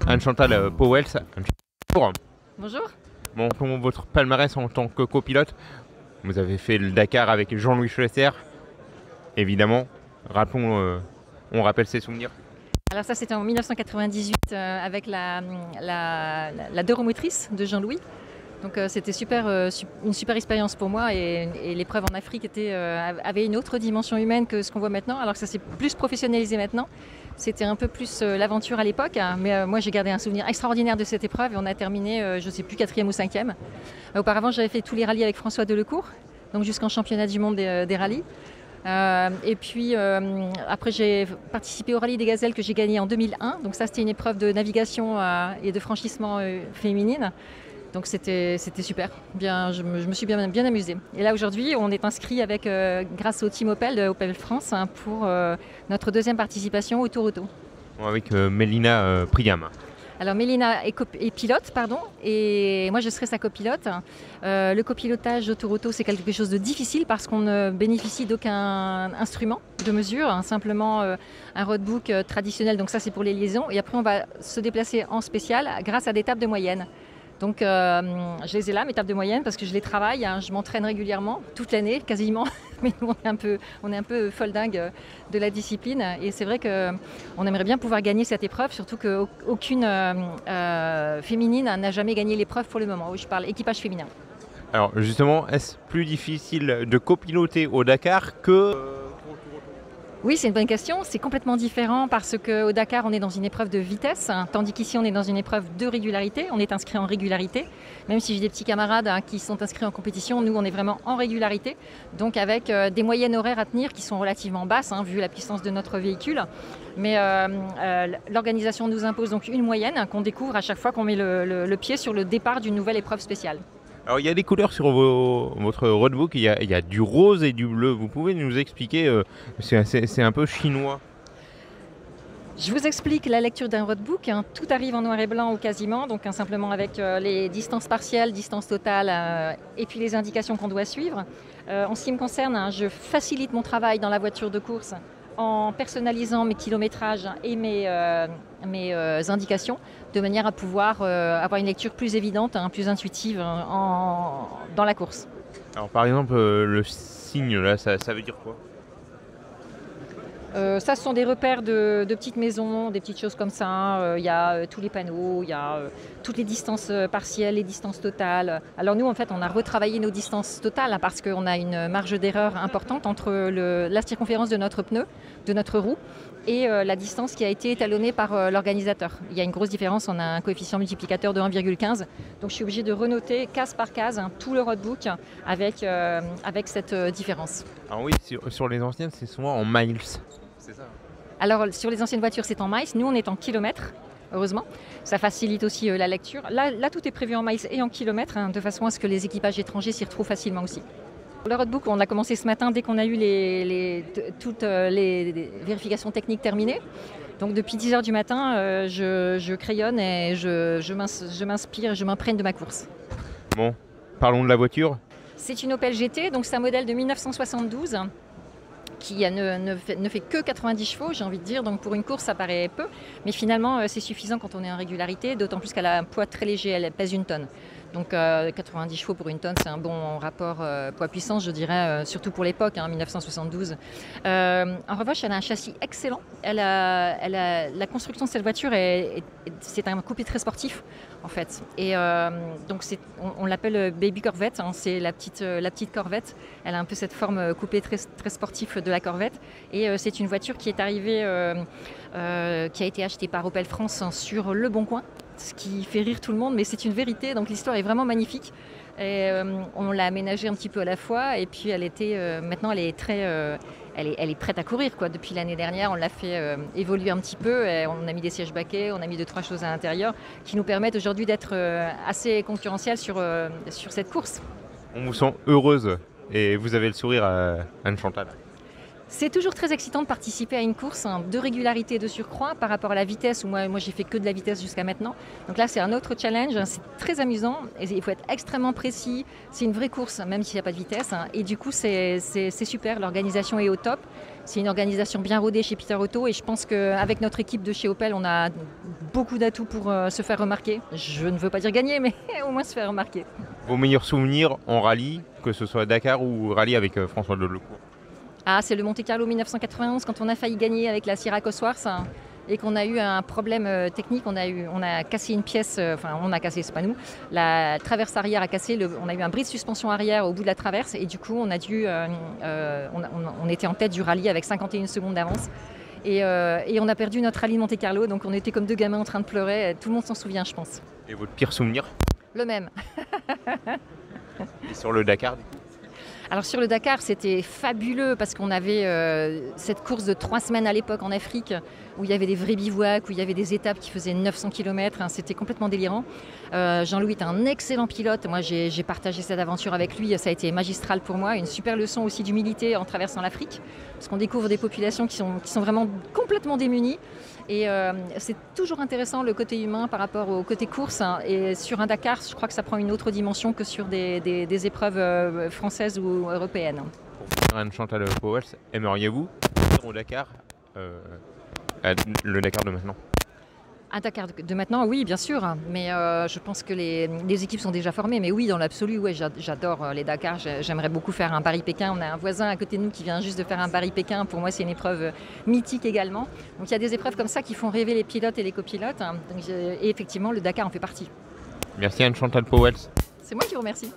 Anne-Chantal Powell, bonjour. Bonjour. Bon, pour votre palmarès en tant que copilote, vous avez fait le Dakar avec Jean-Louis Schlesser, évidemment. On rappelle ses souvenirs. Alors ça c'était en 1998 avec la deux roues motrices de Jean-Louis. Donc c'était une super expérience pour moi et l'épreuve en Afrique avait une autre dimension humaine que ce qu'on voit maintenant, alors que ça s'est plus professionnalisé maintenant. C'était un peu plus l'aventure à l'époque, mais moi j'ai gardé un souvenir extraordinaire de cette épreuve et on a terminé, je ne sais plus, 4e ou 5e. Auparavant j'avais fait tous les rallyes avec François Delecourt, donc jusqu'en championnat du monde des rallyes. Et puis après j'ai participé au rallye des Gazelles que j'ai gagné en 2001, donc ça c'était une épreuve de navigation et de franchissement féminine. Donc c'était super, je me suis bien amusée. Et là aujourd'hui, on est inscrit grâce au team Opel de Opel France pour notre 2e participation au Tour Auto. Avec Mélina Priam. Alors Mélina est pilote, et moi je serai sa copilote. Le copilotage Tour Auto c'est quelque chose de difficile parce qu'on ne bénéficie d'aucun instrument de mesure, simplement un roadbook traditionnel, donc ça c'est pour les liaisons. Et après on va se déplacer en spécial grâce à des tables de moyenne. Donc je les ai là, mes tables de moyenne, parce que je les travaille, je m'entraîne régulièrement, toute l'année quasiment, mais nous on est un peu folle dingue de la discipline et c'est vrai qu'on aimerait bien pouvoir gagner cette épreuve, surtout qu'aucune féminine n'a jamais gagné l'épreuve pour le moment, où je parle équipage féminin. Alors justement, est-ce plus difficile de copiloter au Dakar que... Oui, c'est une bonne question. C'est complètement différent parce qu'au Dakar, on est dans une épreuve de vitesse, tandis qu'ici, on est dans une épreuve de régularité. On est inscrit en régularité. Même si j'ai des petits camarades qui sont inscrits en compétition, nous, on est vraiment en régularité. Donc avec des moyennes horaires à tenir qui sont relativement basses, vu la puissance de notre véhicule. Mais l'organisation nous impose donc une moyenne qu'on découvre à chaque fois qu'on met le pied sur le départ d'une nouvelle épreuve spéciale. Alors il y a des couleurs sur votre roadbook, il y a du rose et du bleu. Vous pouvez nous expliquer, c'est un peu chinois. Je vous explique la lecture d'un roadbook. Tout arrive en noir et blanc ou quasiment, donc simplement avec les distances partielles, distances totales et puis les indications qu'on doit suivre. En ce qui me concerne, je facilite mon travail dans la voiture de course en personnalisant mes kilométrages et mes indications, de manière à pouvoir avoir une lecture plus évidente, plus intuitive dans la course. Alors par exemple, le signe là, ça veut dire quoi ? Ça, ce sont des repères de petites maisons, des petites choses comme ça. Il y a tous les panneaux, il y a toutes les distances partielles, les distances totales. Alors nous, en fait, on a retravaillé nos distances totales parce qu'on a une marge d'erreur importante entre la circonférence de notre pneu, de notre roue, et la distance qui a été étalonnée par l'organisateur. Il y a une grosse différence, on a un coefficient multiplicateur de 1,15. Donc je suis obligée de renoter case par case tout le roadbook avec cette différence. Alors oui, sur les anciennes, c'est souvent en miles. C'est ça. Alors sur les anciennes voitures, c'est en miles. Nous, on est en kilomètres, heureusement. Ça facilite aussi la lecture. Là, tout est prévu en miles et en kilomètres, de façon à ce que les équipages étrangers s'y retrouvent facilement aussi. Le roadbook, on l'a commencé ce matin dès qu'on a eu toutes les vérifications techniques terminées. Donc depuis 10h du matin, je crayonne et je m'inspire et je m'imprègne de ma course. Bon, parlons de la voiture. C'est une Opel GT, donc c'est un modèle de 1972 qui ne fait que 90 chevaux, j'ai envie de dire. Donc pour une course, ça paraît peu. Mais finalement, c'est suffisant quand on est en régularité, d'autant plus qu'elle a un poids très léger, elle pèse 1 tonne. Donc 90 chevaux pour 1 tonne, c'est un bon rapport poids-puissance, je dirais, surtout pour l'époque, 1972. En revanche, elle a un châssis excellent. La construction de cette voiture, c'est un coupé très sportif, en fait. Et donc on l'appelle Baby Corvette, c'est la petite Corvette. Elle a un peu cette forme coupée très, très sportive de la Corvette. Et c'est une voiture qui est arrivée, qui a été achetée par Opel France sur Le Bon Coin, ce qui fait rire tout le monde, mais c'est une vérité, donc l'histoire est vraiment magnifique. Et, on l'a aménagée un petit peu à la fois, et puis maintenant elle est prête à courir, quoi. Depuis l'année dernière, on l'a fait évoluer un petit peu, et on a mis des sièges baquets, on a mis 2-3 choses à l'intérieur qui nous permettent aujourd'hui d'être assez concurrentiels sur cette course. On vous sent heureuse et vous avez le sourire à Anne-Chantal. C'est toujours très excitant de participer à une course de régularité de surcroît par rapport à la vitesse où moi j'ai fait que de la vitesse jusqu'à maintenant. Donc là c'est un autre challenge, c'est très amusant et il faut être extrêmement précis. C'est une vraie course même s'il n'y a pas de vitesse et du coup c'est super, l'organisation est au top. C'est une organisation bien rodée chez Peter Auto et je pense qu'avec notre équipe de chez Opel on a beaucoup d'atouts pour se faire remarquer. Je ne veux pas dire gagner mais au moins se faire remarquer. Vos meilleurs souvenirs en rallye, que ce soit Dakar ou rallye avec François Delecourt? Ah, c'est le Monte Carlo 1991 quand on a failli gagner avec la Syrah Cosworth et qu'on a eu un problème technique. On a cassé une pièce, on a cassé, c'est pas nous. La traverse arrière a cassé, on a eu un bris de suspension arrière au bout de la traverse et du coup on a dû, on était en tête du rallye avec 51 secondes d'avance. Et on a perdu notre rallye de Monte Carlo, donc on était comme deux gamins en train de pleurer. Tout le monde s'en souvient, je pense. Et votre pire souvenir? Le même. Et sur le Dakar, du coup? Alors sur le Dakar, c'était fabuleux parce qu'on avait cette course de 3 semaines à l'époque en Afrique où il y avait des vrais bivouacs, où il y avait des étapes qui faisaient 900 km. C'était complètement délirant. Jean-Louis est un excellent pilote. Moi, j'ai partagé cette aventure avec lui. Ça a été magistral pour moi. Une super leçon aussi d'humilité en traversant l'Afrique parce qu'on découvre des populations qui sont vraiment complètement démunies. Et c'est toujours intéressant le côté humain par rapport au côté course. Et sur un Dakar, je crois que ça prend une autre dimension que sur des épreuves françaises ou européennes. Pour finir, Anne-Chantal Pauwels, aimeriez-vous au Dakar, le Dakar de maintenant? Un Dakar de maintenant, oui, bien sûr. Mais je pense que les équipes sont déjà formées. Mais oui, dans l'absolu, ouais, j'adore les Dakar. J'aimerais beaucoup faire un Paris-Pékin. On a un voisin à côté de nous qui vient juste de faire un Paris-Pékin. Pour moi, c'est une épreuve mythique également. Donc il y a des épreuves comme ça qui font rêver les pilotes et les copilotes. Et effectivement, le Dakar en fait partie. Merci Anne-Chantal Pauwels. C'est moi qui vous remercie.